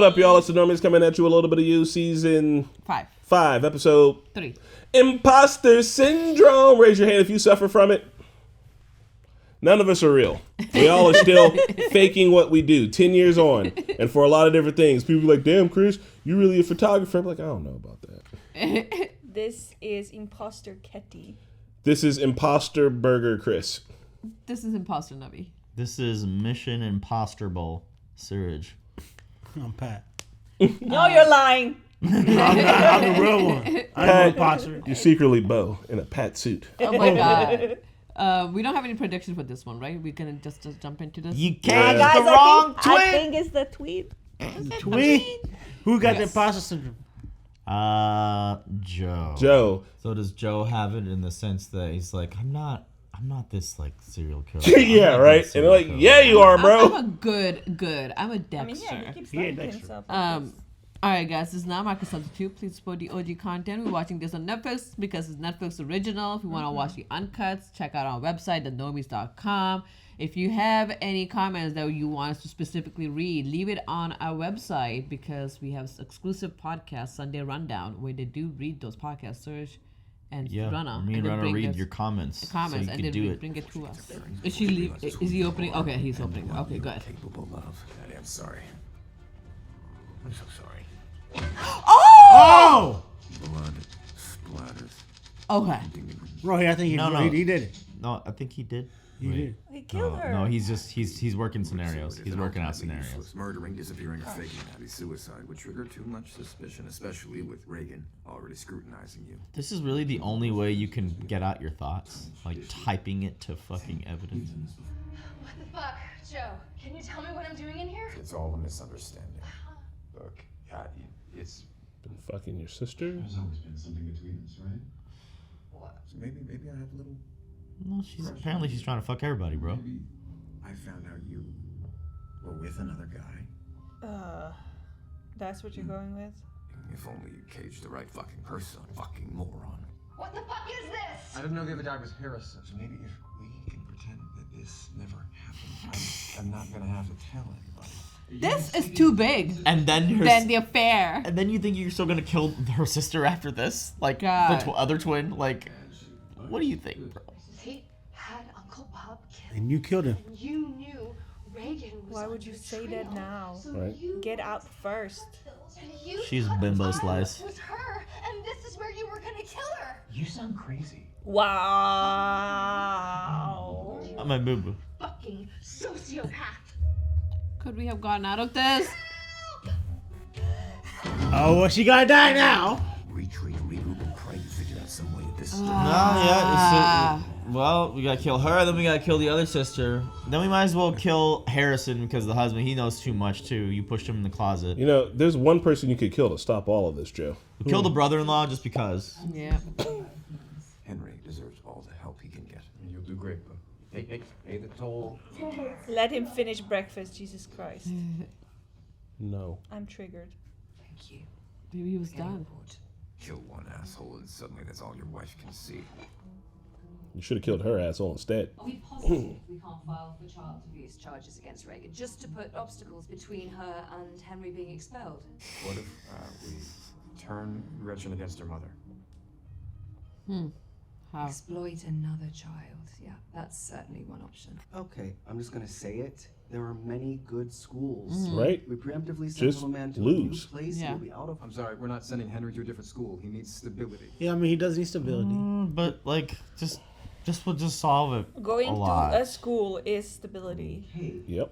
up, y'all? It's the Normies coming at you. A little bit of you. Season 5, episode 3. Imposter Syndrome. Raise your hand if you suffer from it. None of us are real. We all are still faking what we do 10 years on. And for a lot of different things. People are like, damn, Chris, you really a photographer? I'm like, I don't know about that. This is Imposter Ketty. This is Imposter Burger Chris. This is Imposter Nubby. This is Mission Imposterable Surge. I'm Pat. No, you're lying. I'm the real one. I'm an imposter. You're secretly Bo in a Pat suit. Oh my god. We don't have any predictions for this one, right? We're gonna just jump into this. You can't. Guys, The wrong I think it's the tweet. Tweet. Who got the imposter syndrome? Joe. Joe. So does Joe have it in the sense that he's like, I'm not this like serial killer. Yeah, I'm not right. this And they're like, serial yeah, killer. you are, bro. I'm a good. I'm a Dexter. I mean, yeah, he keeps Yeah, lying to Dexter. himself. Alright guys, this is not Market Substitute. Please support the OG content. We're watching this on Netflix because it's Netflix original. If you want to watch the uncuts, check out our website, thenormies.com. If you have any comments that you want us to specifically read, leave it on our website because we have exclusive podcast, Sunday Rundown, where they do read those podcasts, Serge and Rana. Me and then Rana bring read us your comments. the comments so you and can then do we it. bring it to us. Is he opening? Okay, he's opening. Okay, good. Capable of. Daddy, I'm sorry. I'm so sorry. Oh! Blood splatters. Okay. Bro, I think he did it. No, I think he did. He did. He killed her. No, he's working scenarios. He's working out scenarios. Murdering, disappearing, or faking Abby's suicide would trigger too much suspicion, especially with Reagan already scrutinizing you. This is really the only way you can get out your thoughts, like typing it to fucking evidence. What the fuck? Joe, can you tell me what I'm doing in here? It's all a misunderstanding. Look, yeah, it's Been fucking your sister? There's always been something between us, right? What? so maybe I have a little. No, apparently she's trying to fuck everybody, bro. Maybe. I found out you were with another guy. That's what you're going with? If only you caged the right fucking person, fucking moron. What the fuck is this? I didn't know the other guy was Harrison. So maybe if we can pretend that this never happened, I'm not gonna have to tell anybody. This is too big. And then The affair. and then you think you're still gonna kill her sister after this, like God. the other twin. Like, what do you think, bro? He had Uncle Bob killed. And you killed him. And you knew Reagan was Why on would you your say trail. that now? So Right. you Get out first. and you She's thought bimbo I slice. was her, and this is where you were gonna kill her. You sound crazy. Wow. I'm a boo boo. Fucking sociopath. Could we have gotten out of this? Oh, well, she gotta die now. Retreat, regroup, and pray you figured out some way that this. Well, we gotta kill her, then we gotta kill the other sister. Then we might as well kill Harrison because the husband, he knows too much too. You pushed him in the closet. You know, there's one person you could kill to stop all of this, Joe. We kill the brother-in-law just because. Yeah. Henry deserves all the help he can get. And you'll do great, but pay the toll. Let him finish breakfast, Jesus Christ. No. I'm triggered. Thank you. Maybe he was done. Kill one asshole and suddenly that's all your wife can see. You should have killed her asshole instead. Are we positive we can't file for child abuse charges against Reagan just to put obstacles between her and Henry being expelled? What if we turn Gretchen against her mother? How? Exploit another child. Yeah, that's certainly one option. Okay, I'm just gonna say it. There are many good schools. Right? We preemptively send Just little man to lose. a new place. Yeah. He'll be out of. I'm sorry, we're not sending Henry to a different school. He needs stability. Yeah, I mean, he does need stability. But like, we'll just solve it. Going a to lot. a school is stability. Hey, Yep.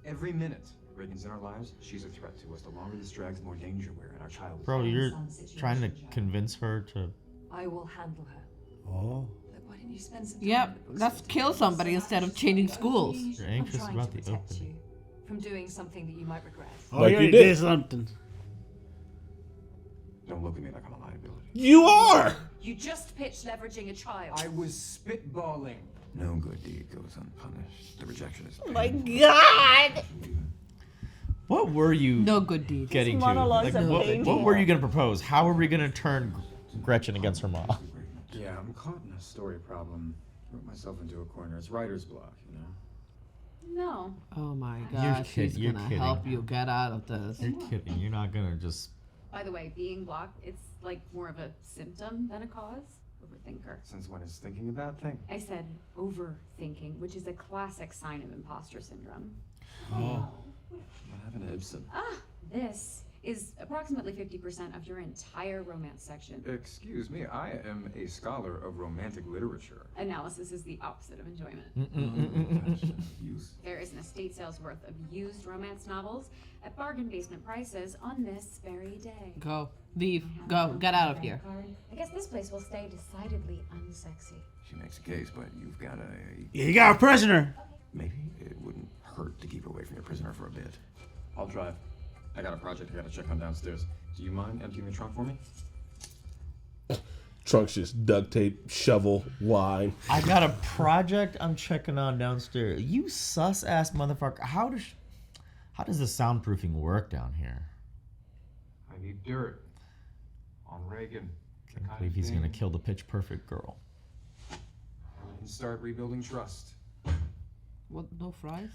Every minute Reagan's in our lives, she's a threat to us. The longer this drags, the more danger we're in. Our child is. Bro, you're trying to convince her to. I will handle her. Oh. But why didn't you spend some time Yep. in the books Let's with kill me? somebody instead of changing schools. You're I'm anxious trying about to the protect opening. you from doing something that you might regret. Oh, Like yeah, you he did. did something. Don't look at me like I'm a liability. You are! You just pitched leveraging a child. I was spitballing. No good deed goes unpunished. The rejection is. Oh my God! What were you No good deed. getting to? monologues are what painful. were you gonna propose? How are we gonna turn Gretchen against her mom? Yeah, I'm caught in a story problem. Wrote myself into a corner. It's writer's block, you know. No. Oh my God, she's you're gonna kidding. help you get out of this. You're kidding. You're not gonna just. By the way, being blocked, it's like more of a symptom than a cause. Overthinker. Since when is thinking a bad thing? I said overthinking, which is a classic sign of imposter syndrome. What happened to Ibsen? This is approximately 50% of your entire romance section. Excuse me, I am a scholar of romantic literature. Analysis is the opposite of enjoyment. Use. There is an estate sale's worth of used romance novels at bargain basement prices on this very day. Go, leave, go, get out of here. I guess this place will stay decidedly unsexy. She makes a case, but you've got a... Yeah, you got a prisoner. Maybe it wouldn't hurt to keep her away from your prisoner for a bit. I'll drive. I got a project I gotta check on downstairs. Do you mind emptying the trunk for me? Trunk's just duct tape, shovel, line. I got a project I'm checking on downstairs. You sus ass motherfucker. How does the soundproofing work down here? I need dirt. On Reagan. I can't believe he's gonna kill the pitch perfect girl. And start rebuilding trust. What? No fries?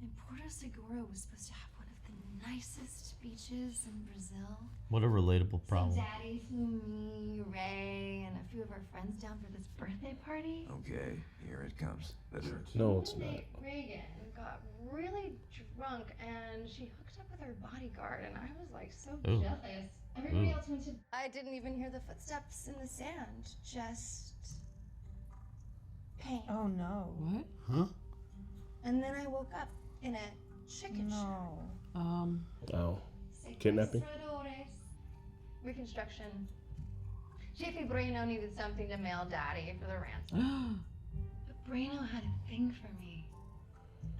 And Porto Seguro was supposed to have one of the nicest beaches in Brazil. What a relatable So problem. Daddy flew me, Ray, and a few of our friends down for this birthday party. Okay, here it comes. The dirt. No, it's not. Reagan got really drunk and she hooked up with her bodyguard, and I was like so Ooh. jealous. Everybody Ooh. else went to. I didn't even hear the footsteps in the sand. Just pain. Oh no. What? Huh? And then I woke up in a chicken shack. Oh. Kidnapping? Reconstruction. Chiefy Breno needed something to mail Daddy for the ransom. But Breno had a thing for me.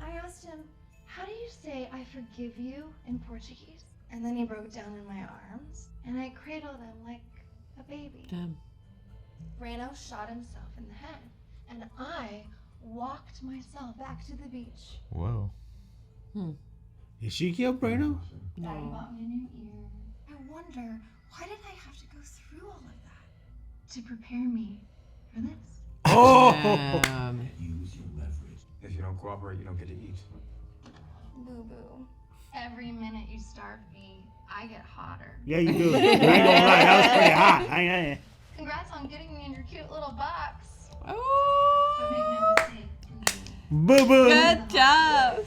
I asked him, how do you say I forgive you in Portuguese? And then he broke down in my arms, and I cradled him like a baby. Damn. Breno shot himself in the head, and I walked myself back to the beach. Whoa. Did she kill Breno? Daddy bought me a new ear. I wonder, why did I have to go through all of that to prepare me for this? Oh! Use your leverage. If you don't cooperate, you don't get to eat. Boo-boo. Every minute you starve me, I get hotter. Yeah, you do. I ain't gonna lie, that was pretty hot. I Congrats on getting me in your cute little box. Oh, But make no mistake, Boo boo. good job.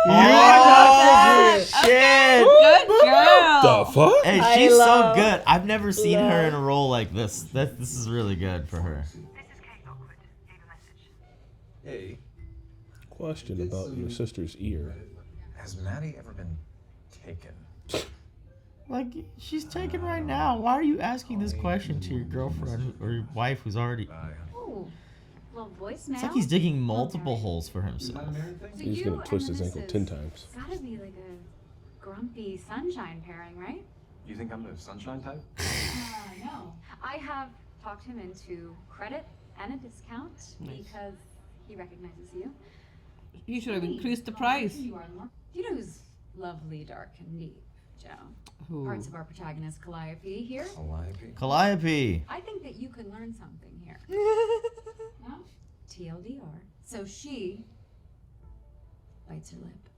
Oh, shit! Good girl. The fuck? Hey, she's so good. I've never seen her in a role like this. This is really good for her. Hey, Question about your sister's ear. has Maddie ever been taken? Like, she's taken right now. Why are you asking this question to your girlfriend or your wife who's already... Ooh, little voicemail. It's like he's digging multiple holes for himself. So He's you gonna twist and his ankle this 10 is times. Gotta be like a grumpy sunshine pairing, right? You think I'm the sunshine type? No. I have talked him into credit and a discount because he recognizes you. You should have increased the price. You are more. You know who's lovely, dark, and deep, Joe? Who? Parts of our protagonist Calliope here. Calliope. I think that you could learn something here. No? TLDR. So she bites her lip.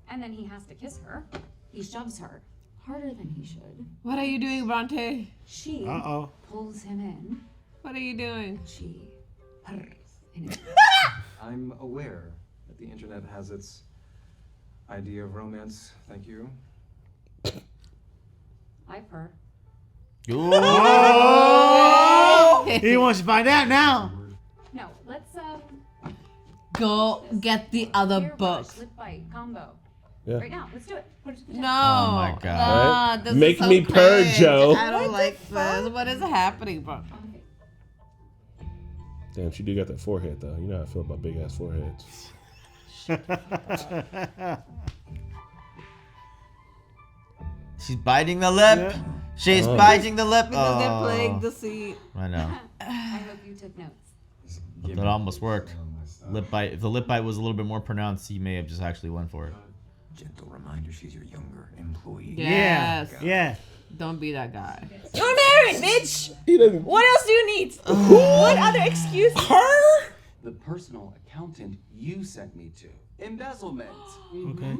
And then he has to kiss her. He shoves her harder than he should. What are you doing, Bronte? She Uh-oh. pulls him in. What are you doing? She purrs in his I'm aware that the internet has its idea of romance. Thank you. I purr. Oh! He wants to find out now. No, let's Go get the other ear books. brush, lip bite combo. Yeah. Right now, let's do it. No. Oh my God. Alright. This Make is so me purr, cringe. Joe. I don't like this. What is happening, bro? Damn, she do got that forehead though. You know how I feel about big ass foreheads. She's biting the lip. Yeah. She's biting the lip. Because they're playing Oh, the scene. I know. I hope you took notes. That almost worked. Lip bite. If the lip bite was a little bit more pronounced, he may have just actually went for it. Gentle reminder, she's your younger employee. Yes. Yeah. Don't be that guy. You're married, bitch! He doesn't. What else do you need? What other excuse? The personal accountant you sent me to. Embezzlement. Okay.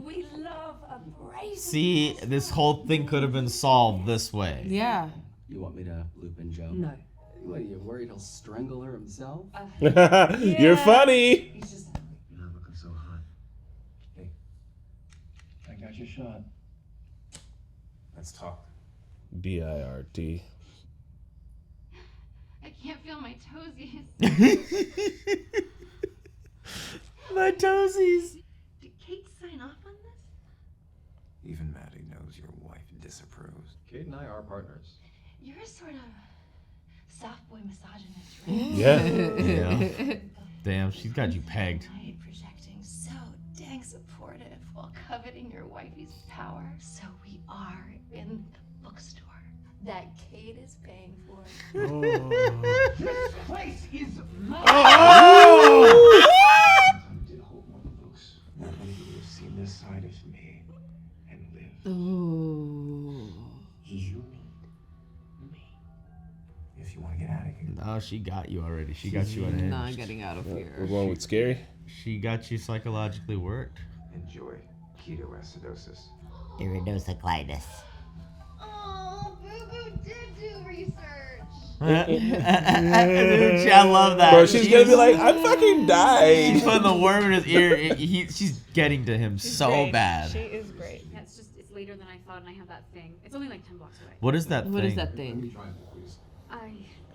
We love a brazen. See, this whole thing could have been solved this way. Yeah. You want me to loop in Joe? No. What, are you worried he'll strangle her himself? You're funny. He's just. You're not looking so hot. Hey, I got your shot. Let's talk. DIRT. I can't feel my toesies. My toesies. Did Kate sign off on this? Even Maddie knows your wife disapproves. Kate and I are partners. You're a sort of soft boy misogynist, right? Yeah. Damn, she's got you pegged. Night projecting so dang supportive while coveting your wifey's power. So we are in the bookstore that Kate is paying for. This place is mine! Oh! I did hold more books. Not many people have seen this side of me and live. Ooh. You need me. If you want to get out of here. No, she got you already. She got you unhinged. Not getting out of We're here. going with scary. She got you psychologically worked. Enjoy ketoacidosis. Iridocyclitis. Oh, Boo Boo did do research. I love that. Bro, she's gonna be like, I fucking died. She's putting the worm in his ear. She's getting to him so Great. bad. She is great. Yeah, it's later than I thought, and I have that thing. It's only like 10 blocks away. What is that What thing? is that thing?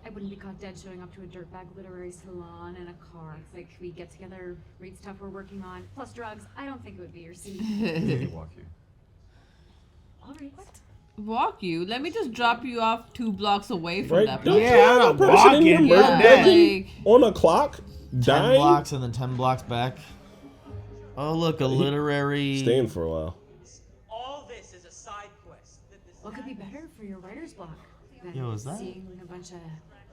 I wouldn't be caught dead showing up to a dirtbag literary salon in a car. It's like we get together, read stuff we're working on, plus drugs. I don't think it would be your scene. Walk you. All right. What? Walk you? Let me just drop you off 2 blocks away from Right? that Don't place. you have a person in your walking, murder yeah, dungeon like- on a clock 10 dying? blocks and then 10 blocks back. Oh, look, a literary. Staying for a while. All this is a side quest. What could be better for your writer's block than Yo, is that- seeing a bunch of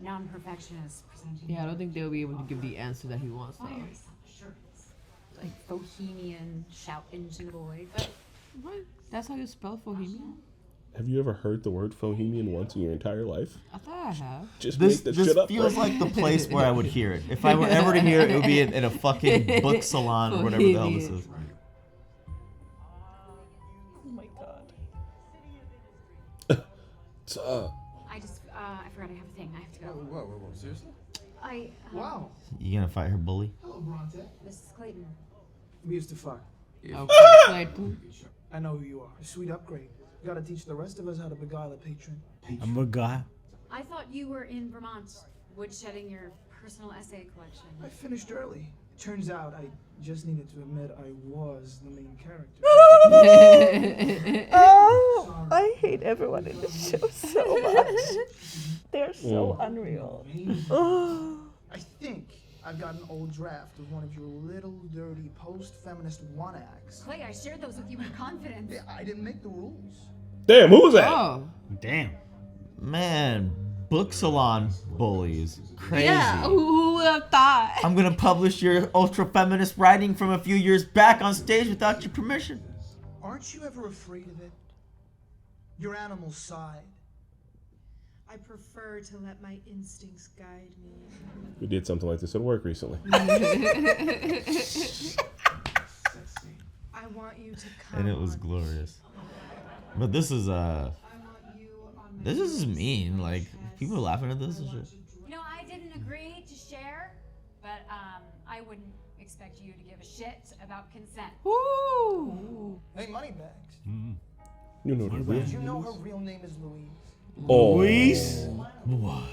non-perfectionists presenting? Yeah, I don't think they'll be able to give the answer that he wants though. Like Bohemian shout engine boy. But What? That's how you spell Bohemian? Have you ever heard the word Bohemian once in your entire life? I thought I have. Just This make that shit up. feels bro. like the place where I would hear it. If I were ever to hear it, it would be in a fucking book salon or whatever the hell this is. Oh my god. I just, I forgot I have a thing. I have to go. Whoa, seriously? I, Wow. You gonna fight her bully? Hello, Bronte. Mrs. Clayton. We used to fuck. Okay, Clayton. I know who you are. A sweet upgrade. You gotta teach the rest of us how to beguile a patron. I'm a guy. I thought you were in Vermont, woodshedding your personal essay collection. I finished early. Turns out I just needed to admit I was the main character. Oh, I hate everyone in this show so much. They're so unreal. Oh. I think I've got an old draft of one of your little dirty post-feminist one-acts. Clay, I shared those with you in confidence. Yeah, I didn't make the rules. Damn, who was that? Oh. Damn. Man, book salon bullies. Crazy. Yeah, who would have thought? I'm gonna publish your ultra feminist writing from a few years back on stage without your permission. Aren't you ever afraid of it? Your animal side. I prefer to let my instincts guide me. We did something like this at work recently. I want you to come. And it was glorious. But this is this is mean. Like people are laughing at this and shit. You know, I didn't agree to share, but I wouldn't expect you to give a shit about consent. Woo! Hey, Moneybags. You know the Did you know her real name is Louise? Oh. Luis? What?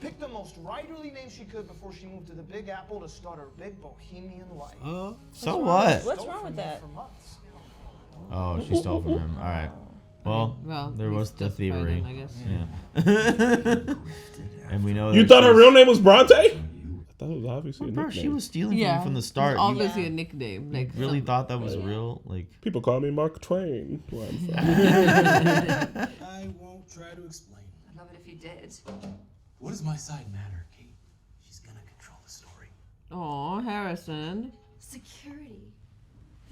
Picked the most writerly name she could before she moved to the Big Apple to start her big bohemian life. So what? What's wrong with that? For months. Oh, she stole from him. All right. Well, there was the thievery. I guess. Yeah. And we know. You that thought her she's- real name was Bronte? I thought it was obviously a Bro, nickname. she was stealing from Yeah, him from the start. It's You obviously a nickname. Like really thought that was real? Like People call me Mark Twain. Where I'm from. I won't try to explain. I'd love it if you did. What does my side matter, Kate? She's gonna control the story. Oh, Harrison. Security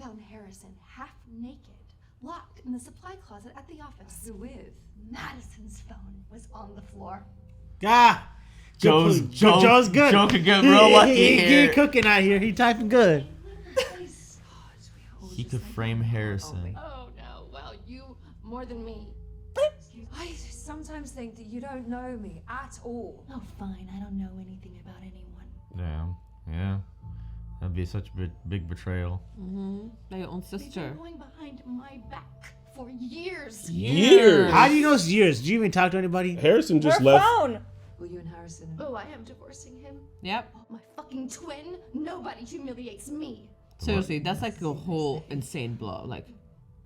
found Harrison half naked, locked in the supply closet at the office. With Madison's phone was on the floor. Ah! Joe's good. Joe could get real lucky he here. cooking out here. He typing good. He could frame Harrison. Oh no, well, you more than me. I sometimes think that you don't know me at all. Oh, fine. I don't know anything about anyone. Damn. Yeah. That'd be such a big betrayal. Like your own They've sister. been going behind my back for years. Years. How do you know it's years? Did you even talk to anybody? Harrison just Her left. phone. Will you and Harrison? Oh, I am divorcing him. Yep. My fucking twin. Nobody humiliates me. Seriously, that's like a whole insane blow. Like,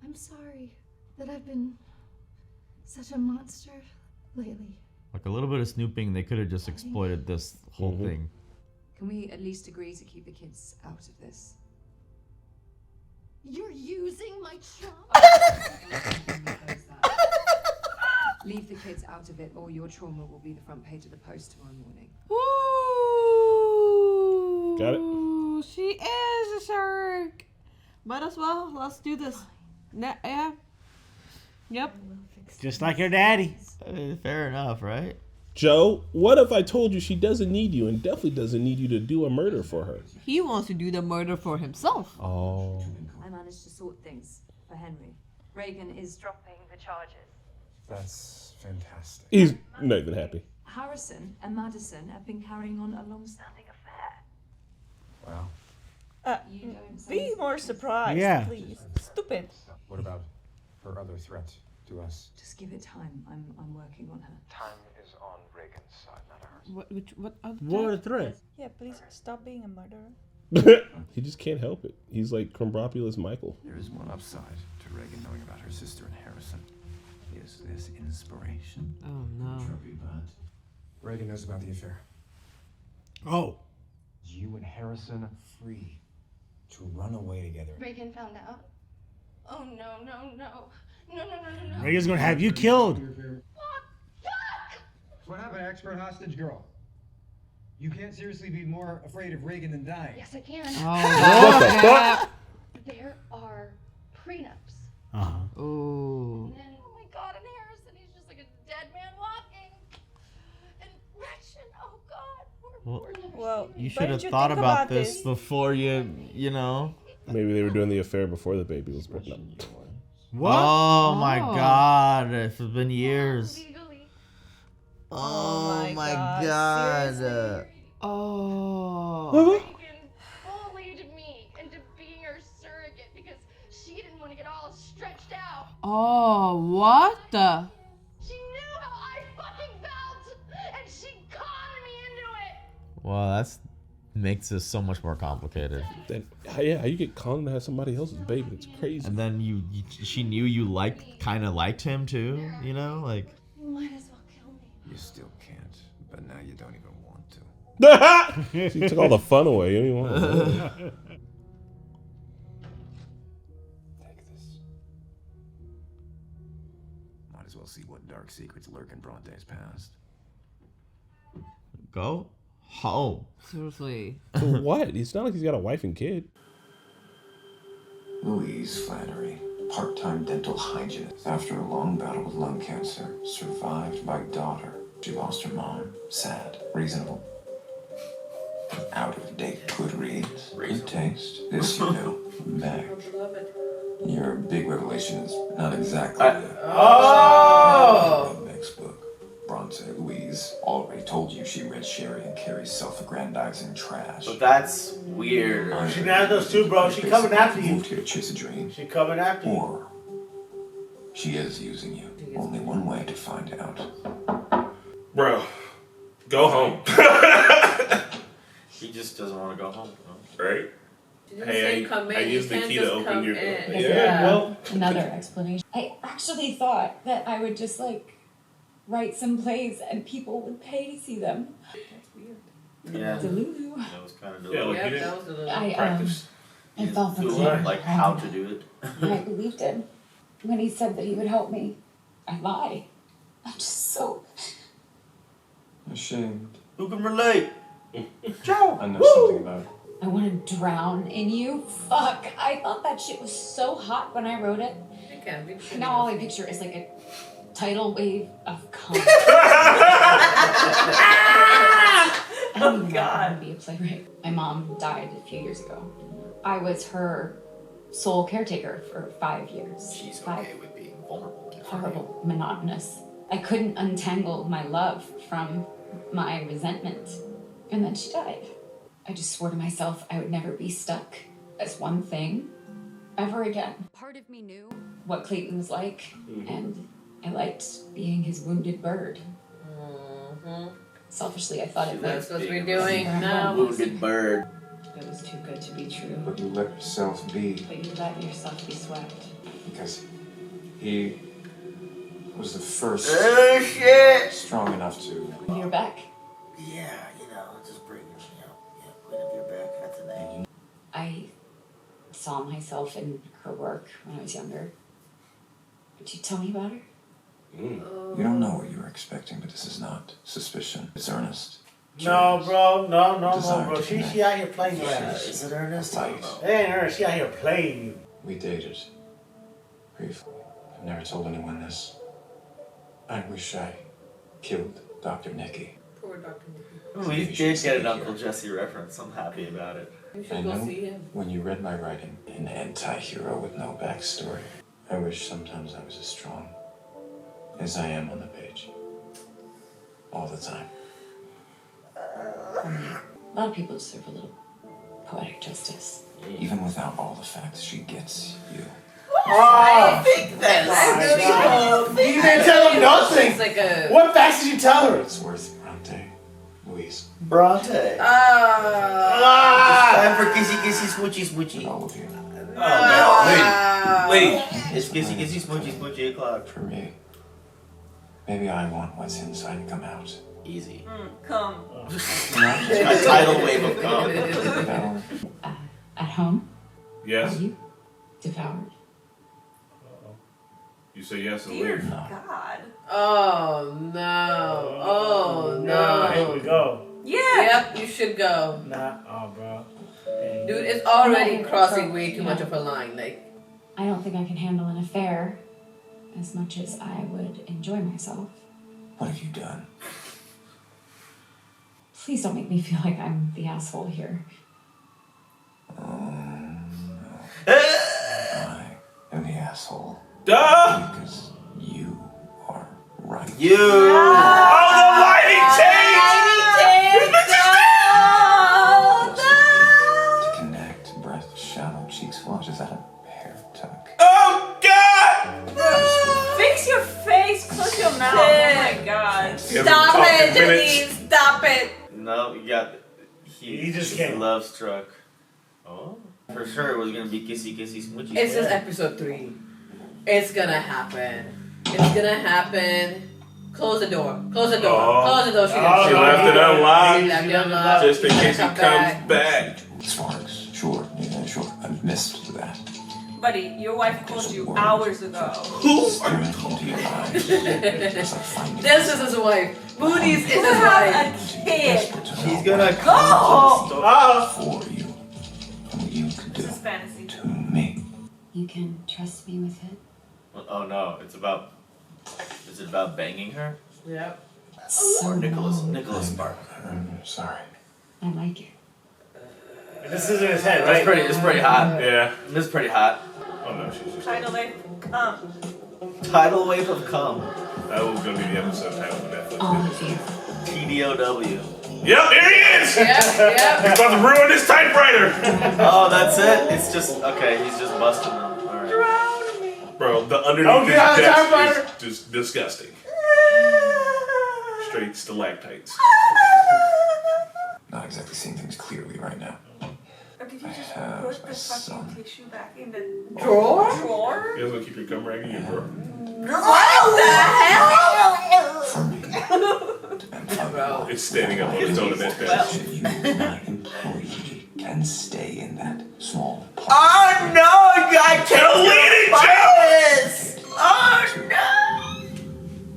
I'm sorry that I've been such a monster lately. Like a little bit of snooping, they could have just exploited this whole thing. Can we at least agree to keep the kids out of this? You're using my trauma. Leave the kids out of it, or your trauma will be the front page of the Post tomorrow morning. ooh, Got it? she is a shark. Might as well. Let's do this. Yeah. Yep. Just like her daddy. Fair enough, right? Joe, what if I told you she doesn't need you and definitely doesn't need you to do a murder for her? He wants to do the murder for himself. Oh. I managed to sort things for Henry. Reagan is dropping the charges. That's fantastic. He's not even happy. Harrison and Madison have been carrying on a long-standing affair. Wow. You don't Be more surprised, Yeah. please. Stupid. What about her other threat to us? Just give it time. I'm working on her. Time is on Reagan's side, not ours. What other What were the threats? Yeah, please stop being a murderer. He just can't help it. He's like Crumbropulous Michael. There is one upside to Reagan knowing about her sister and Harrison. Is this inspiration? Oh no. Reagan knows about the affair. Oh. You and Harrison free to run away together. Reagan found out. Oh no, no, no. No, no, no, no, no. Reagan's gonna have you killed. What happened, expert hostage girl? You can't seriously be more afraid of Reagan than dying. Yes, I can. What the fuck? There are prenups. Uh-huh. Ooh. And then, oh my god, and Harrison, he's just like a dead man walking. And Gretchen, oh god. Well, You why should have didn't you thought think about this before you know. Maybe they were doing the affair before the baby was born. No. What? Oh my god, it's been years. Legally. Oh my God, god. seriously? Oh. Reagan bullied me into being her surrogate because she didn't want to get all stretched out. Oh, what the? She knew how I fucking felt, and she conned me into it. Well, that's makes this so much more complicated. Then, yeah, how you get conned to have somebody else's baby? It's crazy. And then she knew you kind of liked him too, you know, like. You might as well kill me. You still can't, but now you don't even want to. She took all the fun away. You don't even want to. Take this. Might as well see what dark secrets lurk in Bronte's past. Go home. Seriously. For what? It's not like he's got a wife and kid. Louise Flannery, part-time dental hygienist. After a long battle with lung cancer, survived by daughter. She lost her mom. Sad. Reasonable. Out of date. Good reads. Good taste. This you know. Back. Your big revelation is not exactly Oh! next book. Bronte Louise already told you she read Sherry and Carrie's self-aggrandizing trash. But that's weird. She nabbed those two, bro. She coming after you. Moved here to chase a dream. She coming after you. Or she is using you. Only one way to find out. Bro, go home. He just doesn't want to go home. Right? Hey, I used the key to open your door. Yeah. Well, Another explanation. I actually thought that I would just write some plays and people would pay to see them. That's weird. Yeah. Delulu. That was kind of yeah, like you That didn't was a I practice. I felt the like how to do it. And I believed him when he said that he would help me. I lied. I'm just so. Ashamed. Who can relate? Joe! I know something about it. I want to drown in you. Fuck. I thought that shit was so hot when I wrote it. Now all I picture is like a tidal wave of cum. I don't even know how to be a playwright. My mom died a few years ago. I was her sole caretaker for 5 years. She's okay with being vulnerable. Horrible, monotonous. I couldn't untangle my love from my resentment. And then she died. I just swore to myself I would never be stuck as one thing ever again. Part of me knew what Clayton was like, and I liked being his wounded bird. Selfishly, I thought it That's was what we're doing now. Wounded bird. It was too good to be true. But you let yourself be. But you let yourself be swept. Because he was the first Oh shit! strong enough to. You're back. Yeah, just bring it. Queen of your back. That's a name. I saw myself in her work when I was younger. Would you tell me about her? You don't know what you were expecting, but this is not suspicion. It's earnest. No, bro. No, Desire bro. to She connect. out here playing your ass. Is it Ernest? Fight. It ain't her. She out here playing you. We dated briefly. I've never told anyone this. I wish I killed Dr. Nicky. Poor Dr. Nicky. We did get an Uncle Jesse reference. I'm happy about it. You I should go know see him. when you read my writing, an anti-hero with no backstory. I wish sometimes I was as strong as I am on the page. All the time. A lot of people deserve a little poetic justice. Even without all the facts, she gets you. Oh, think that. you didn't tell him nothing. It's like a... What facts did you tell her? It's worth Bronte, Louise, Bronte. Time for kissy kissy smoochy smoochy. all of you. Wait. It's kissy kissy smoochy smoochy o'clock. For me, maybe I want what's inside to come out. Easy. Come. A tidal wave of cum. Devour. At home? Yes. Are you devoured? You say yes and Dear leave. God. Oh, no. Oh, no. Here we go. Yeah. Yep, you should go. Nah. Oh, bro. Dude, it's already crossing way too much of a line. Like, I don't think I can handle an affair as much as I would enjoy myself. What have you done? Please don't make me feel like I'm the asshole here. I am the asshole. Duh! Because you are right. You. Oh, the lighting changed! To connect, breath, shallow cheeks, flush. Is that a hair tuck? Oh, God! Fix your face. Close your mouth. Oh my God. Stop it, Denise. Stop it. No, you got. He just came. Love struck. Oh. For sure, it was gonna be kissy kissy smoochy. it's just episode 3. It's gonna happen. It's gonna happen. Close the door. Close the door. Oh. Close the door. She left it unlocked. She left it unlocked. Just in case he Come comes back. Sparks. Sure. Yeah, sure. I missed that. Buddy, your wife called you hours ago. Who? Staring into your eyes. It's like finding This is his wife. Moody's is his You have wife. a kid. She's gonna Go. for you. And what you could do This is fantasy. to me. You can trust me with it. Oh no, it's about. Is it about banging her? Yep. So Or Nicholas long. Spark? I'm sorry. I like it. This is in his head, That's right? it's pretty hot. Yeah. This is pretty hot. Oh, no, she's just... Tidal wave. Come. Tidal wave of cum. That was going to be the episode title of Netflix. All of you. TDOW. Yep, here he is! Yep. He's about to ruin this typewriter! Oh, that's it? It's just, okay, he's just busting them. Alright. Bro, the Don't underneath get out of the his typewriter. desk is just disgusting. Straight stalactites. Not exactly seeing things clearly right now. Or did you I just have put a the son. fucking tissue back in the Drawer? drawer? You guys want to keep your cum rag in your drawer? What the hell? For me. Bro. It's standing up on its own in that bed. You, my employee, can stay in that small pocket. Oh no! I can't Delete it, Joe! Oh no!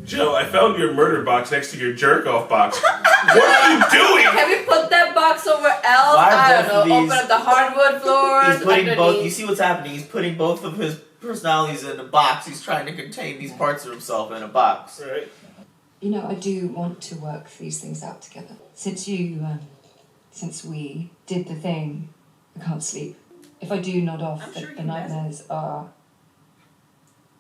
Joe, I found your murder box next to your jerk-off box. What are you doing? Have you put that box somewhere else? Why I both don't of know. these- Open up the hardwood floors. He's putting both. underneath. You see what's happening? He's putting both of his personalities in a box. He's trying to contain these parts of himself in a box. Right. You know, I do want to work these things out together. Since we did the thing, I can't sleep. If I do nod off, I'm the, sure the he does. nightmares are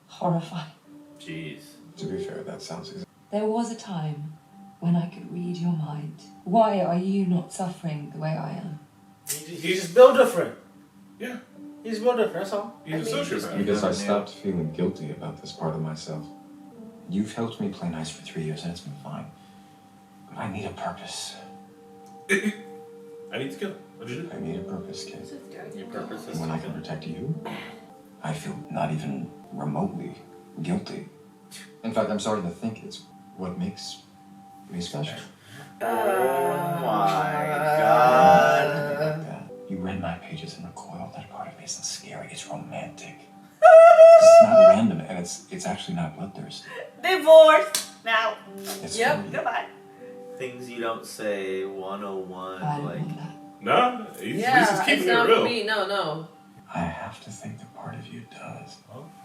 horrifying. Jeez. To be fair, that sounds There was a time when I could read your mind. Why are you not suffering the way I am? He's just built different. Yeah. He's built different, that's all. He's a sociopath. because I stopped feeling guilty about this part of myself. You've helped me play nice for 3 years and it's been fine. But I need a purpose. I need to kill him. What did you do? I need a purpose, kid. Your purpose is And when I can protect you, I feel not even remotely guilty. In fact, I'm starting to think it's what makes me special. Oh my god. You read my pages and recoiled. That part of me isn't scary. It's romantic. It's not random, and it's actually not bloodthirst. Divorce now. It's Yep. for you. Goodbye. Things you don't say 101. Like. No, he's Yeah, keeping it's it not real. for me. No. I have to think that part of you does.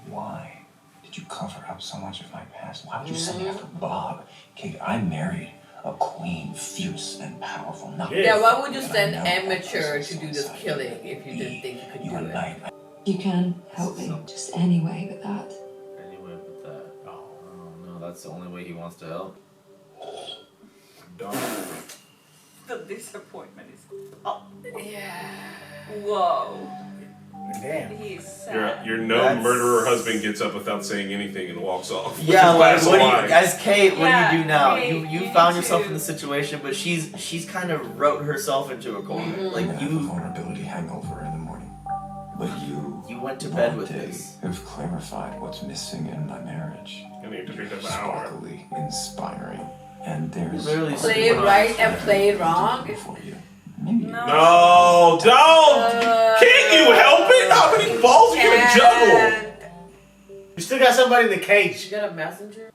Why did you cover up so much of my past? Why would you send me after Bob? Kate, I married a queen, fierce and powerful. Not Yeah, why would you but I send know that amateur person's to do this inside killing if you didn't think you could do it? You can help me, just any way but that. Anyway, with that. Oh, no, that's the only way he wants to help. The disappointment is. Oh. Yeah. Whoa. Damn. He's sad. Your no murderer husband gets up without saying anything and walks off. with Yeah, his like glass of what do wine. you, as Kate, what do you do now? Kate, you you found need yourself to- in the situation, but she's kind of wrote herself into a corner. Like I have a vulnerability hangover in the morning. But you went to bed with Dante, this. have clarified what's missing in my marriage. I need to drink an hour. Sparkly, inspiring, and there's Literally Play it right and play it wrong. No, don't! Can't you help it? How many balls are you gonna juggle? You still got somebody in the cage. You got a messenger?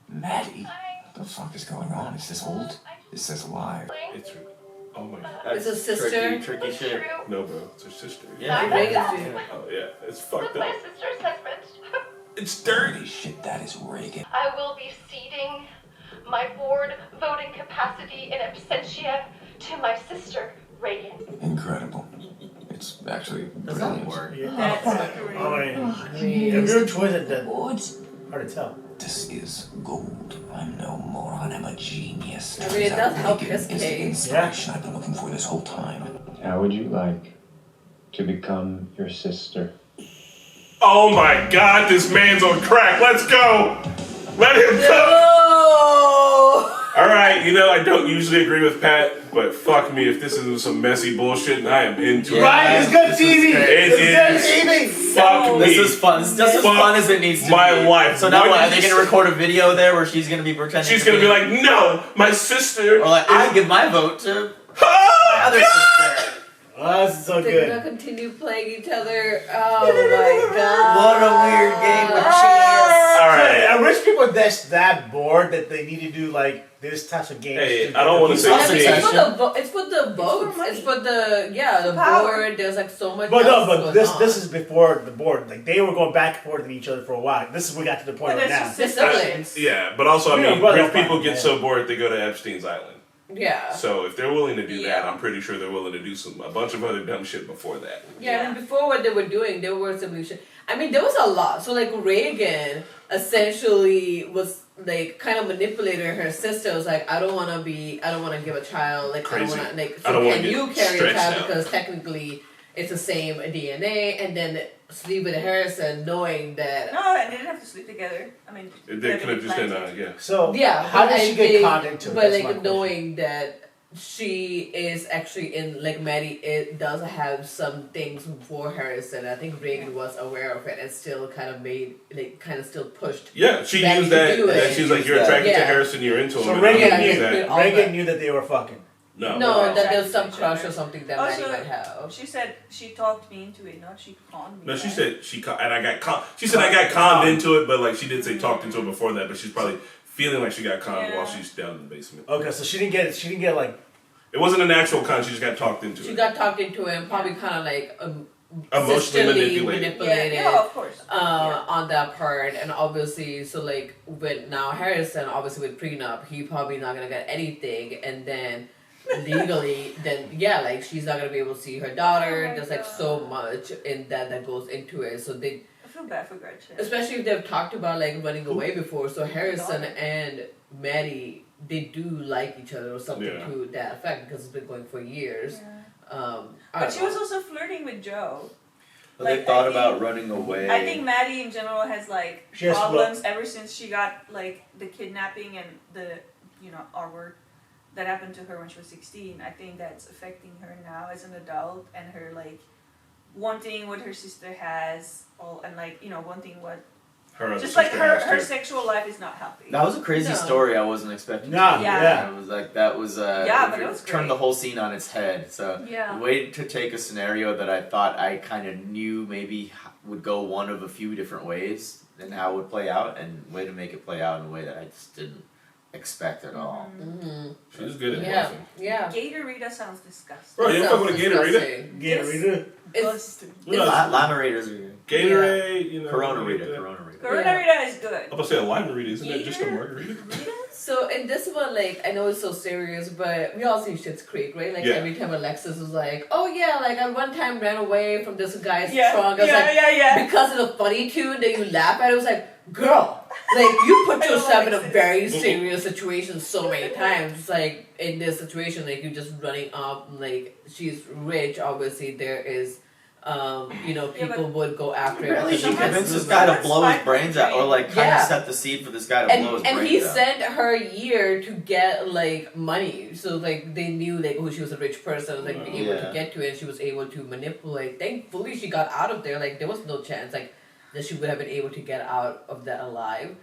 Maddie, what the fuck is going on? Is this old? Is this live? It's oh my god. It's a sister. Tricky shit. No, bro, it's her sister. Yeah. Oh yeah, it's fucked My up. sister's husband. It's dirty. Holy shit, that is Reagan. I will be ceding my board voting capacity in absentia to my sister, Reagan. Incredible. It's actually Does that brilliant. work? I mean, if you're twisted, then hard to tell. This is gold. I'm no moron. I'm a genius. I mean, it does help Reagan his is the case. inspiration I've been looking for this whole time. How would you like to become your sister? Oh my god, this man's on crack. Let's go. Let him go. Alright, I don't usually agree with Pat, but fuck me if this is some messy bullshit and I am into it. Right, it's good TV. It It's is. good TV. Fuck me. This is fun. It's just as Fuck fun as it needs to my be. life. So now What what? Are did they you gonna say? record a video there where she's gonna be pretending? She's gonna be like, no, my sister. or like, I give my vote to my other sister. Oh, this is so They're good. gonna continue playing each other. Oh my god. What a weird game of chance. Alright. I wish people that's that bored that they need to do like this types of games. Hey, I don't wanna say I mean, Succession. it's for the votes. It's for the the Power. board. There's like so much. But no, else but going this on. this is before the board. Like they were going back and forth with each other for a while. This is we got to the point But right now. that's The just siblings. Yeah, but also, Yeah, I mean, brother, rich people fine, get man. so bored they go to Epstein's Island. Yeah. So if they're willing to do that, Yeah. I'm pretty sure they're willing to do a bunch of other dumb shit before that. Yeah, and before what they were doing, there were some shit. I mean, there was a lot. So like Reagan essentially was like kind of manipulating her sister. Was like, I don't want to give a child. Like Crazy. I don't want to like. I don't So wanna can get you carry a stretched child out. because technically it's the same DNA, and then sleep with Harrison, knowing that. No, they didn't have to sleep together. I mean, They could have just been, yeah. So Yeah, how but did she I get think- caught into it? But That's like my question. knowing that she is actually in like Maddie, it does have some things for Harrison. I think Reagan was aware of it and still kind of still pushed. Yeah, she Maddie used to that. do it. That she's like, you're attracted to Yeah. Harrison, you're into him. So and Reagan I'm knew gonna use all Reagan that. knew that they were fucking. No. No, that Attracted there's some to each crush other. or something that Also, Maddie might have. she said she talked me into it, not she conned me. No, she right? said and I got conned. She said I got conned into it, but like she did say talked into it before that. But she's probably feeling like she got conned while she's down in the basement. Okay, so she didn't get it. She didn't get like. It wasn't an actual con. She just got talked into She it. got talked into it and probably kind of like Emotionally sisterly manipulated. Yeah, of course. on that part, and obviously, so like with now Harrison, obviously with prenup, he probably not gonna get anything, and then legally, then yeah, like she's not gonna be able to see her daughter. Oh my There's like so much in that goes into it. So they, I feel bad for Gretchen. especially if they've talked about like running away before. So Harrison daughter. and Maddie, they do like each other or something Yeah. to that effect because it's been going for years. I But don't she know. was also flirting with Joe. But Like, they thought I about think- running away. I think Maddie in general has like She has problems ever since she got like the kidnapping and the R word that happened to her when she was 16. I think that's affecting her now as an adult and her like wanting what her sister has, and like wanting what Her just other like sister her has too. sexual life is not healthy. That was a crazy No. story. I wasn't expecting. Nah, to yeah. It was like that was. Yeah, but it was turned great. the whole scene on its head. So Yeah. way to take a scenario that I thought I kind of knew maybe would go one of a few different ways and how it would play out, and way to make it play out in a way that I just didn't expect at all. Mm-hmm. She was good at Yeah, bluffing. yeah. Gatorita sounds disgusting. Bro, you don't fuck with a Gatorita? Disgusting. Gatorita. It's Limerators are good. Gatorade, you know. Corona like Rita, that. Corona Rita. Corona Rita is good. I'm about to say a Limerita, isn't that just a margarita? So in this one, like I know it's so serious, but we all seen Schitt's Creek, right? Like Yeah. every time Alexis was like, "Oh yeah, like I one time ran away from this guy's Yeah, trunk." I was yeah, like, yeah. because of the funny tune that you laugh at. It was like, girl, like you put I don't yourself in a like very serious situation so many times. It's like in this situation, like you're just running up. Like she's rich, obviously there is. People would go after her. Really, she because- convinced this guy to blow his brains out, or like kind Yeah. of set the seed for this guy to blow his And brains he out. sent her a year to get like money, so like they knew like she was a rich person, like able to Yeah. get to it. And she was able to manipulate. Thankfully, she got out of there. Like there was no chance like that she would have been able to get out of that alive.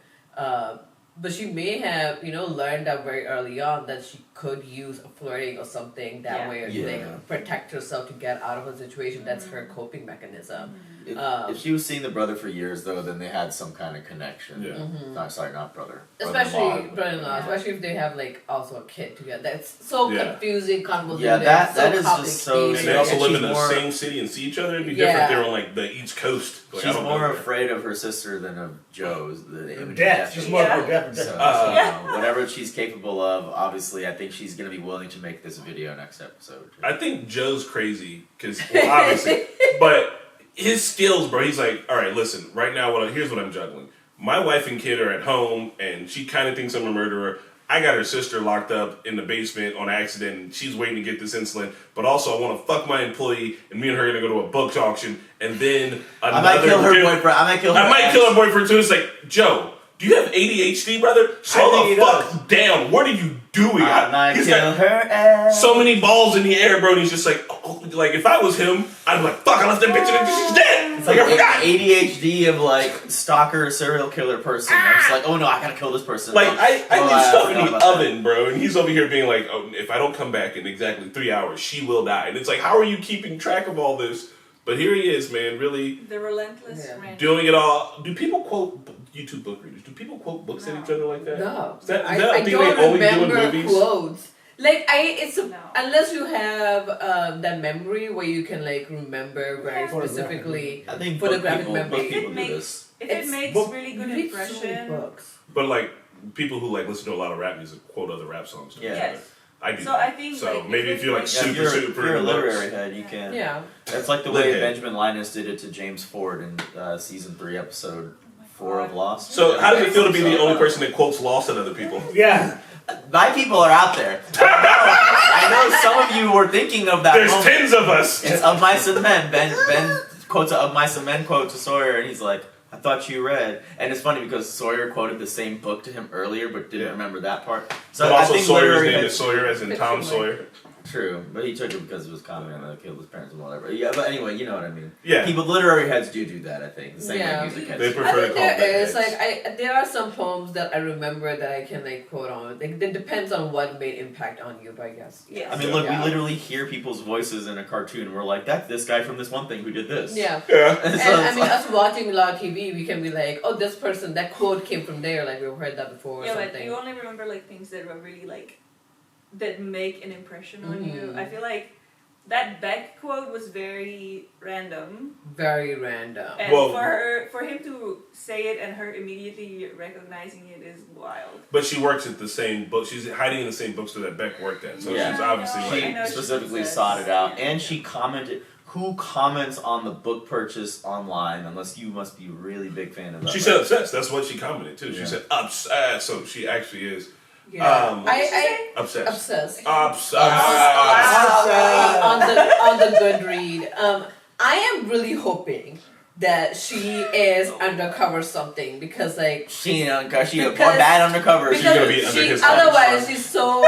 But she may have, learned that very early on that she could use flirting or something that Yeah. way to like protect herself to get out of a situation. That's her coping mechanism. If she was seeing the brother for years, though, then they had some kind of connection. Yeah. Mhm. No, sorry, not brother. Especially Brother-in-law. brother-in-law, especially if they have like also a kid together. That's so Yeah. confusing, convoluted. Yeah, that so is just so- And complicated. they also And live she's in the more- same city and see each other. It'd be different if they were on like the East Coast. Like, I She's don't more know. afraid of her sister than of Joe's. The image of Death. She's more Yeah. for death. So, death. whatever she's capable of, obviously, I think she's going to be willing to make this video next episode. I think Joe's crazy because obviously, but his skills, bro. He's like, all right, listen. Right now, here's what I'm juggling. My wife and kid are at home, and she kind of thinks I'm a murderer. I got her sister locked up in the basement on accident, and she's waiting to get this insulin. But also, I want to fuck my employee, and me and her are gonna go to a book auction, and then another. I might kill her boyfriend. I might kill her. I might ex. kill her boyfriend too. It's like, Joe, do you have ADHD, brother? Slow the fuck down. What are you doing? I might He's kill got her ex. so many balls in the air, bro. And he's just like, like if I was him, I'd be like, fuck, I left that bitch in there. She's dead. It's Like, I like forgot. ADHD of like stalker serial killer person. I'm just like, oh no, I gotta kill this person. Like, Oh, I leave stuff forgot in the about that. oven, bro. And he's over here being like, oh, if I don't come back in exactly 3 hours, she will die. And it's like, how are you keeping track of all this? But here he is, man, really The relentless rant. doing it all. Do people quote YouTube book readers? Do people quote books at each other like that? No, Is that I a thing they don't only do in remember movies? quotes. Like unless you have that memory where you can like remember very specifically I think photographic book memory. people do this. If it makes really good you read so many impression. books. But like people who like listen to a lot of rap music quote other rap songs. To each Yes. other. I do. So that. I think, so. like, Maybe if you're like Yeah, super if you're a into books. literary head, you can. Yeah. That's like the Lit way head. Benjamin Linus did it to James Ford in season 3, episode 4 of Lost. So how does it feel to be the only person that quotes Lost at other people? Yeah. My people are out there. I know some of you were thinking of that. There's moment. tens of us. It's Of Mice and Men. Ben quotes a Of Mice and Men quote to Sawyer, and he's like, I thought you read. And it's funny because Sawyer quoted the same book to him earlier, but didn't remember that part. So But I also think Sawyer's literary name heads- is Sawyer as in Tom Sawyer. True, but he took it because it was common and killed his parents and whatever. Yeah, but anyway, you know what I mean. Yeah. People, literary heads do that, I think. The same Yeah. way music heads They do. prefer I think to call there them is like there are some poems that I remember that I can like quote on. Like it depends on what made impact on you, but I guess. Yes. I mean, look, Yeah. we literally hear people's voices in a cartoon, and we're like, that's this guy from this one thing who did this. Yeah. Yeah. And So I it's mean, like- us watching a lot of TV, we can be like, oh, this person, that quote came from there. Like we've heard that before or Yeah, but something. you only remember like things that are really like that make an impression on you. I feel like that Beck quote was very random. Very random. And for him to say it and her immediately recognizing it is wild. But she works at the same book. She's hiding in the same bookstore that Beck worked at. So she's obviously she specifically sought it out, and she commented. Who comments on the book purchase online unless you must be a really big fan of that? She said obsessed. That's what she commented too. She said obsessed. So she actually is. Yeah. Obsessed. Obsessed. Obsessed. On the good read. I am really hoping that she is undercover something because she a bad undercover. She's gonna be under his otherwise she's so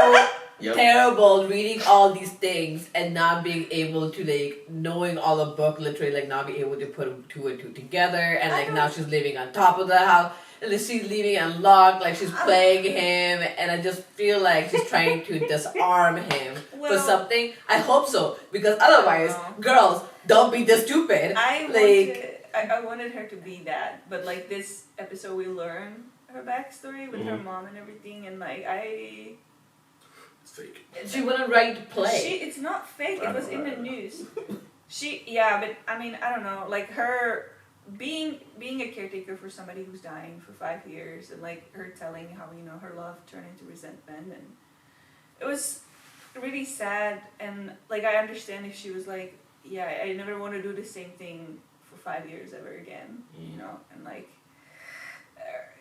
terrible reading all these things and not being able to knowing all the book literally not being able to put two and two together and now she's living on top of the house and then she's leaving unlocked she's playing him and I just feel like she's trying to disarm him for something. I hope so because otherwise girls don't be this stupid. I wanted her to be that, but this episode we learn her backstory with her mom and everything and it's fake. She wouldn't write to play. It's not fake. It was in the news. But I mean, I don't know. Her being a caretaker for somebody who's dying for 5 years, and her telling how her love turned into resentment, and it was really sad. And I understand if she was I never want to do the same thing for 5 years ever again, and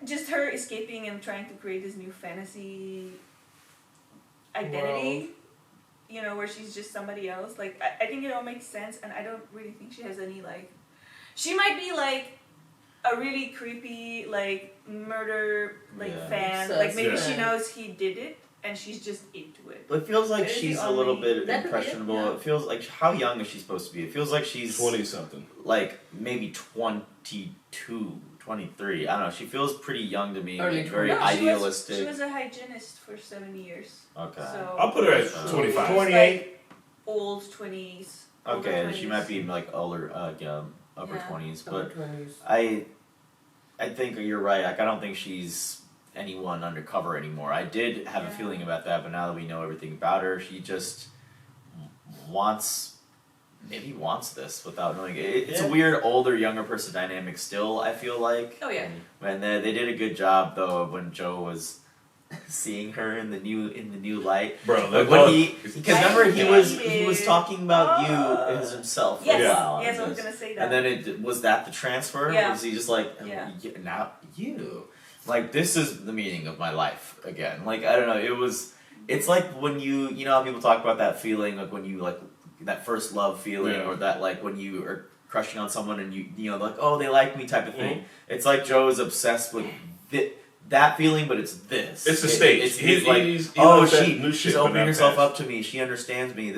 just her escaping and trying to create this new fantasy identity, where she's just somebody else. I think it all makes sense, and I don't really think she has any she might be a really creepy murder fan. Maybe she knows he did it and she's just into it. It feels like she's a little bit impressionable. It feels like how young is she supposed to be? It feels like she's 20 something. Maybe 22. 23. I don't know. She feels pretty young to me. Very idealistic. She was a hygienist for 7 years. Okay. So I'll put her at 25. 28. Old 20s. Okay, 20s. She might be older, upper 20s. But 20s. I think you're right. I don't think she's anyone undercover anymore. I did have a feeling about that, but now that we know everything about her, she just wants this without knowing it. It's a weird older younger person dynamic still, I feel like. Oh yeah. And they did a good job though when Joe was seeing her in the new light. Bro, because remember he was talking about you as himself for a while. Yes, I was gonna say that. And then was that the transfer? Yeah. Was he just now you this is the meaning of my life again? I don't know. It's like when you know how people talk about that feeling when you that first love feeling or that when you are crushing on someone and you oh they like me type of thing. It's like Joe is obsessed with that feeling, but it's this. It's the stage. She's opening herself up to me. She understands me.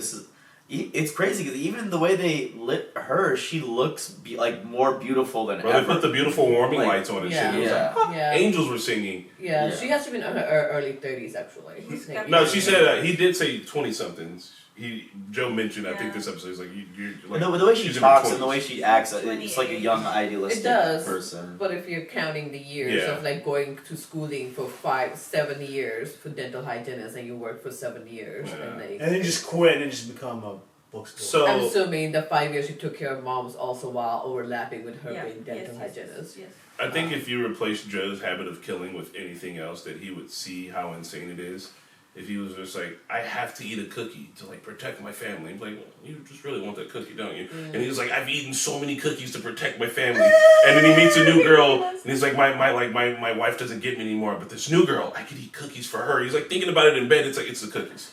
It's crazy because even the way they lit her, she looks more beautiful than ever. They put the beautiful warming lights on and shit. It was angels were singing. Yeah, she has to be in her early 30s actually. No, she said he did say 20 somethings. Joe mentioned. I think this episode is you're no, but the way she talks and the way she acts, it's like a young idealistic person. But if you're counting the years of going to schooling for 7 years for dental hygienist and you work for 7 years and then just quit and just become a bookstore. So I'm assuming the 5 years she took care of moms also while overlapping with her being dental hygienist. Yes. I think if you replace Joe's habit of killing with anything else, that he would see how insane it is. If he was just I have to eat a cookie to protect my family. I'm well, you just really want that cookie, don't you? And he was I've eaten so many cookies to protect my family. And then he meets a new girl, and he's my wife doesn't get me anymore, but this new girl, I could eat cookies for her. He's thinking about it in bed. It's it's the cookies.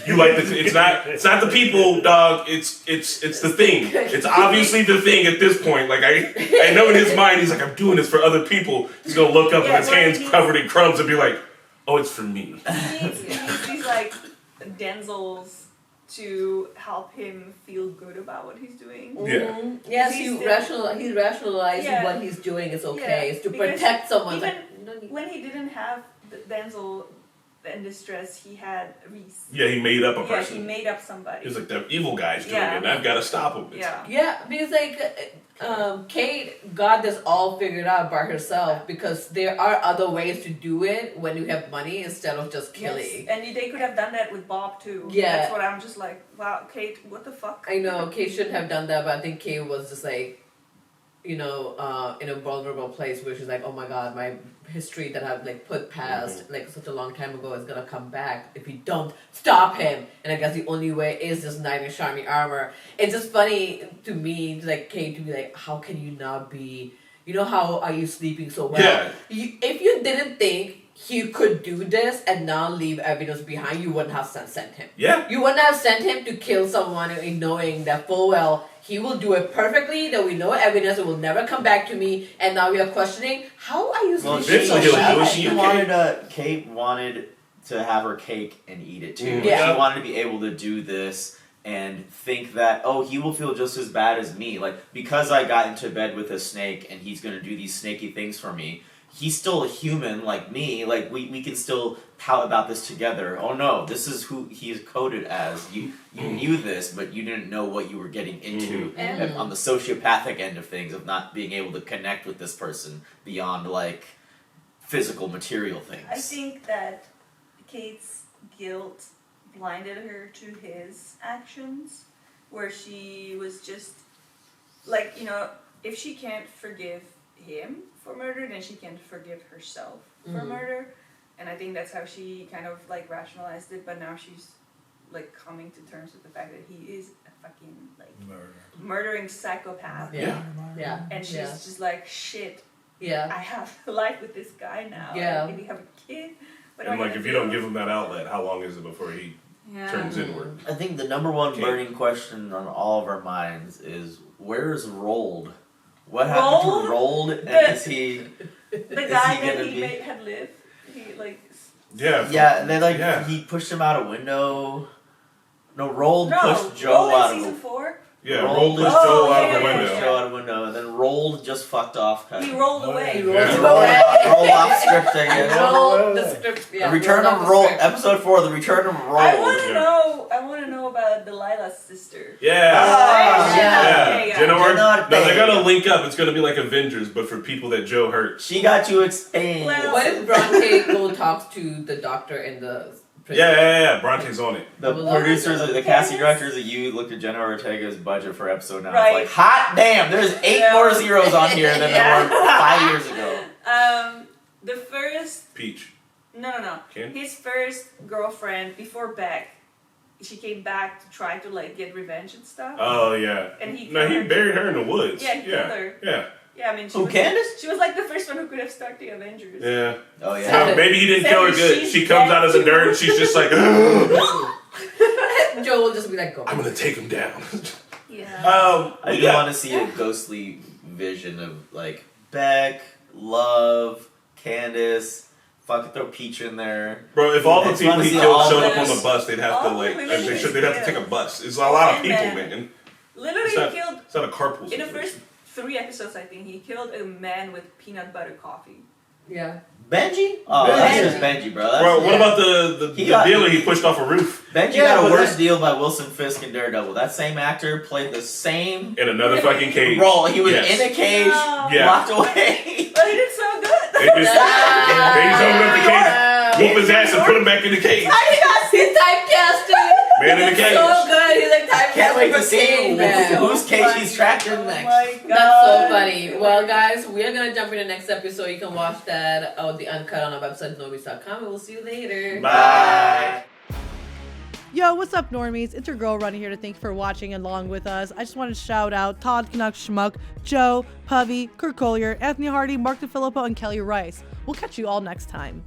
You like it's not the people, dog. It's the thing. It's obviously the thing at this point. I know in his mind he's I'm doing this for other people. He's gonna look up with his hands covered in crumbs and be oh, it's for me. He needs these Denzels to help him feel good about what he's doing. Mm-hmm. Yes, he's rationalizing what he's doing is okay. It's to protect someone. When he didn't have Denzel in distress, he had Reese. Yeah, he made up a person. Yeah, he made up somebody. He was the evil guy's doing it, and I've got to stop him. Yeah, because Kate got this all figured out by herself because there are other ways to do it when you have money instead of just killing. Yes. And they could have done that with Bob too. Yeah. That's what I'm just like, wow, Kate, what the fuck? I know Kate shouldn't have done that, but I think Kate was just like, in a vulnerable place where she's like, oh my god, my history that I've like put past like such a long time ago is gonna come back if we don't stop him. And I guess the only way is this knight in shining armor. It's just funny to me, like Kate, to be like, how can you not be? How are you sleeping so well? Yeah. If you didn't think he could do this and not leave evidence behind, you wouldn't have sent him. Yeah. You wouldn't have sent him to kill someone knowing that full well he will do it perfectly, that we know evidence, it will never come back to me, and now we are questioning, how are you sleeping so well? Kate wanted to have her cake and eat it too. Yeah. She wanted to be able to do this and think that, oh, he will feel just as bad as me. Like, because I got into bed with a snake and he's going to do these snaky things for me, he's still a human like me. Like, we can still pout about this together. Oh no, this is who he is coded as. You knew this, but you didn't know what you were getting into on the sociopathic end of things, of not being able to connect with this person beyond, like, physical, material things. I think that Kate's guilt blinded her to his actions, where she was just, like, if she can't forgive him for murder, then she can forgive herself for murder. And I think that's how she kind of like rationalized it, but now she's like coming to terms with the fact that he is a fucking like murdering psychopath. Yeah. And she's just like, shit. Yeah. I have a life with this guy now. Yeah. Maybe have a kid. And like, if you don't give him that outlet, how long is it before he turns inward? I think the number one burning question on all of our minds is, where's Rold? What happened to Rold? And is he the guy that he had lived? He like and then he pushed him out a window. No, Rold pushed Joe out of season 4. Yeah, Rold pushed Joe out of the window. Joe out of the window, and then Rold just fucked off. He rolled away. Roll off script, I guess. Roll the script. Yeah. The Return of Rold, episode 4, The Return of Rold. I want to know about Delilah's sister. No, they're gonna link up. It's gonna be like Avengers, but for people that Joe hurt. She got to expand. What if Bronte go talks to the doctor in the prison? Yeah. Bronte's on it. The producers, the casting directors that you looked at Jenna Ortega's budget for episode 9. It's like, hot damn, there's 8 more zeros on here than there were 5 years ago. The first Peach. No. Ken? His first girlfriend before Beck, she came back to try to like get revenge and stuff. Oh yeah. And he buried her in the woods. Yeah, he killed her. Yeah. Yeah, I mean, Candace? She was like the first one who could have started the Avengers. Yeah. Oh yeah. So maybe he didn't kill her good. She comes out of the dirt and she's just like, Joe will just be like, go. I'm gonna take him down. Yeah. I do want to see a ghostly vision of like Beck, Love, Candace. Fucking throw Peach in there. Bro, if all the people he killed showed up on the bus, they'd have to they'd have to take a bus. It's a lot of people, man. Literally, he killed. It's not a carpool. In the first 3 episodes, I think he killed a man with peanut butter coffee. Yeah. Benji? Oh, that's just Benji, bro. What about the dealer he pushed off a roof? Benji got a worse deal by Wilson Fisk and Daredevil. That same actor played the same in another fucking cage role. He was in a cage, locked away. But he did so good. They just opened up the cage, whoop his ass, and put him back in the cage. He's typecasted. Man in the cage. So good. He's like typecasted. Can't wait to see whose cage he's trapped in next. That's so funny. Well, guys, we are gonna jump in the next episode. You can watch that the uncut on our website normies.com, and we'll see you later. Bye. Yo, what's up, Normies? It's your girl, Ronnie, here to thank you for watching along with us. I just wanted to shout out Todd Canuck Schmuck, Joe, Puvy, Kurt Collier, Anthony Hardy, Mark DeFilippo, and Kelly Rice. We'll catch you all next time.